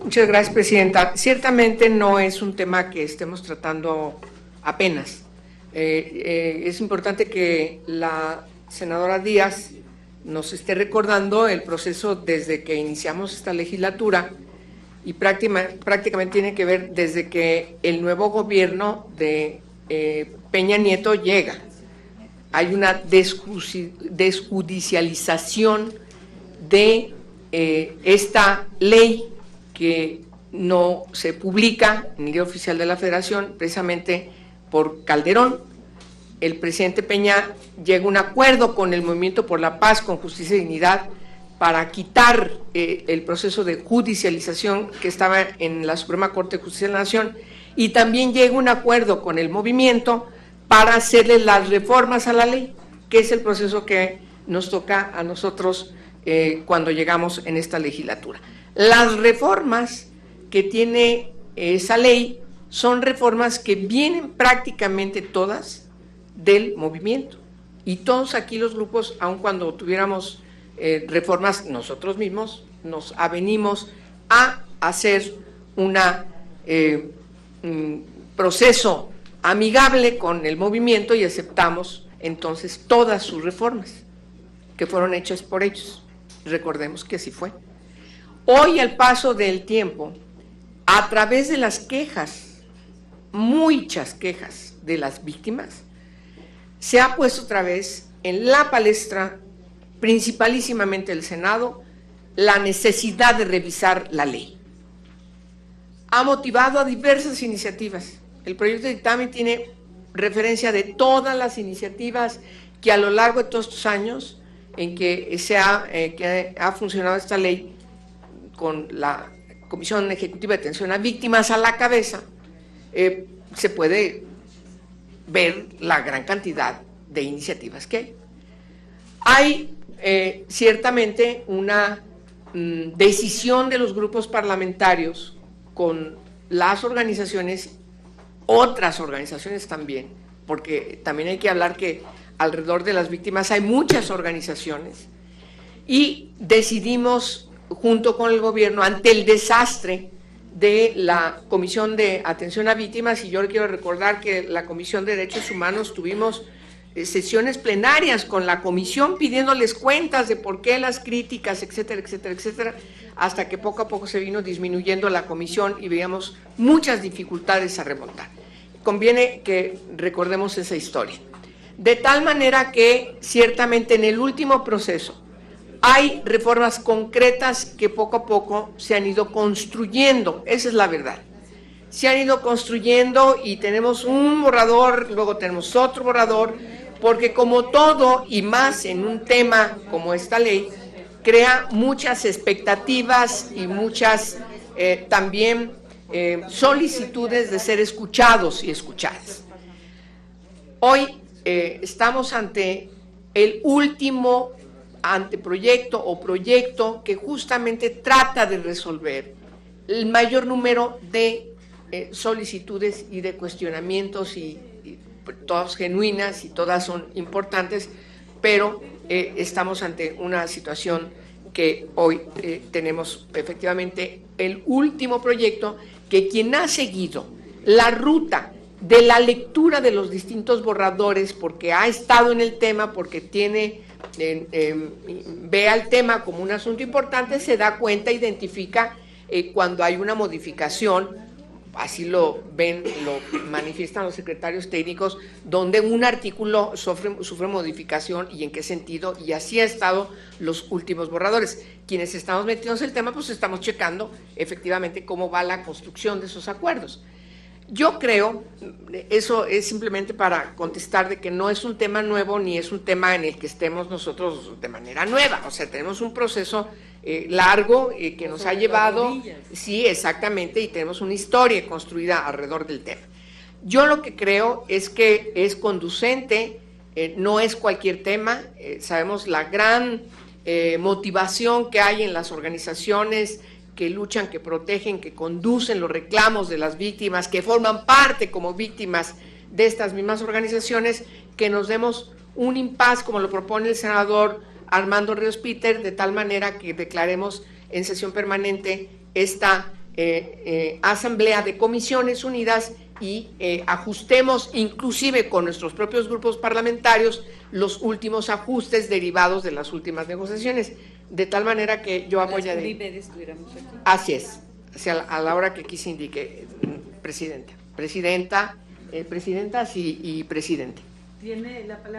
Muchas gracias, Presidenta. Ciertamente no es un tema que estemos tratando apenas. Es importante que la senadora Díaz nos esté recordando el proceso desde que iniciamos esta legislatura y prácticamente tiene que ver desde que el nuevo gobierno de Peña Nieto llega. Hay una desjudicialización de esta ley que no se publica en el Diario Oficial de la Federación, precisamente por Calderón. El presidente Peña llega a un acuerdo con el Movimiento por la Paz, con Justicia y Dignidad, para quitar el proceso de judicialización que estaba en la Suprema Corte de Justicia de la Nación, y también llega a un acuerdo con el movimiento para hacerle las reformas a la ley, que es el proceso que nos toca a nosotros cuando llegamos en esta legislatura. Las reformas que tiene esa ley son reformas que vienen prácticamente todas del movimiento, y todos aquí los grupos, aun cuando tuviéramos reformas, nosotros mismos nos avenimos a hacer un proceso amigable con el movimiento y aceptamos entonces todas sus reformas que fueron hechas por ellos. Recordemos que así fue. Hoy, al paso del tiempo, a través de las quejas, muchas quejas de las víctimas, se ha puesto otra vez en la palestra, principalísimamente el Senado, la necesidad de revisar la ley. Ha motivado a diversas iniciativas. El proyecto de dictamen tiene referencia de todas las iniciativas que a lo largo de todos estos años en que ha funcionado esta ley, con la Comisión Ejecutiva de Atención a Víctimas a la cabeza, se puede ver la gran cantidad de iniciativas que hay. Hay ciertamente una decisión de los grupos parlamentarios con las organizaciones, otras organizaciones también, porque también hay que hablar que alrededor de las víctimas hay muchas organizaciones, y decidimos junto con el gobierno, ante el desastre de la Comisión de Atención a Víctimas, y yo quiero recordar que la Comisión de Derechos Humanos tuvimos sesiones plenarias con la comisión pidiéndoles cuentas de por qué las críticas, etcétera, etcétera, etcétera, hasta que poco a poco se vino disminuyendo la comisión y veíamos muchas dificultades a remontar. Conviene que recordemos esa historia. De tal manera que ciertamente en el último proceso hay reformas concretas que poco a poco se han ido construyendo, esa es la verdad. Se han ido construyendo y tenemos un borrador, luego tenemos otro borrador, porque como todo, y más en un tema como esta ley, crea muchas expectativas y muchas también solicitudes de ser escuchados y escuchadas. Hoy estamos ante el último anteproyecto o proyecto que justamente trata de resolver el mayor número de solicitudes y de cuestionamientos, y todas genuinas y todas son importantes, pero estamos ante una situación que hoy tenemos efectivamente el último proyecto, que quien ha seguido la ruta de la lectura de los distintos borradores, porque ha estado en el tema, porque ve al tema como un asunto importante, se da cuenta, identifica cuando hay una modificación, así lo ven, lo manifiestan los secretarios técnicos, donde un artículo sufre modificación y en qué sentido, y así ha estado los últimos borradores. Quienes estamos metidos en el tema, pues estamos checando efectivamente cómo va la construcción de esos acuerdos. Yo creo, eso es simplemente para contestar de que no es un tema nuevo ni es un tema en el que estemos nosotros de manera nueva, o sea, tenemos un proceso largo que nos ha llevado, sí, exactamente, y tenemos una historia construida alrededor del tema. Yo lo que creo es que es conducente, no es cualquier tema, sabemos la gran motivación que hay en las organizaciones que luchan, que protegen, que conducen los reclamos de las víctimas, que forman parte como víctimas de estas mismas organizaciones, que nos demos un impas, como lo propone el senador Armando Ríos Peter, de tal manera que declaremos en sesión permanente esta asamblea de comisiones unidas y ajustemos inclusive con nuestros propios grupos parlamentarios los últimos ajustes derivados de las últimas negociaciones, de tal manera que yo apoyaré. Así es, a la hora que aquí se indique, presidenta y presidente. Tiene la palabra.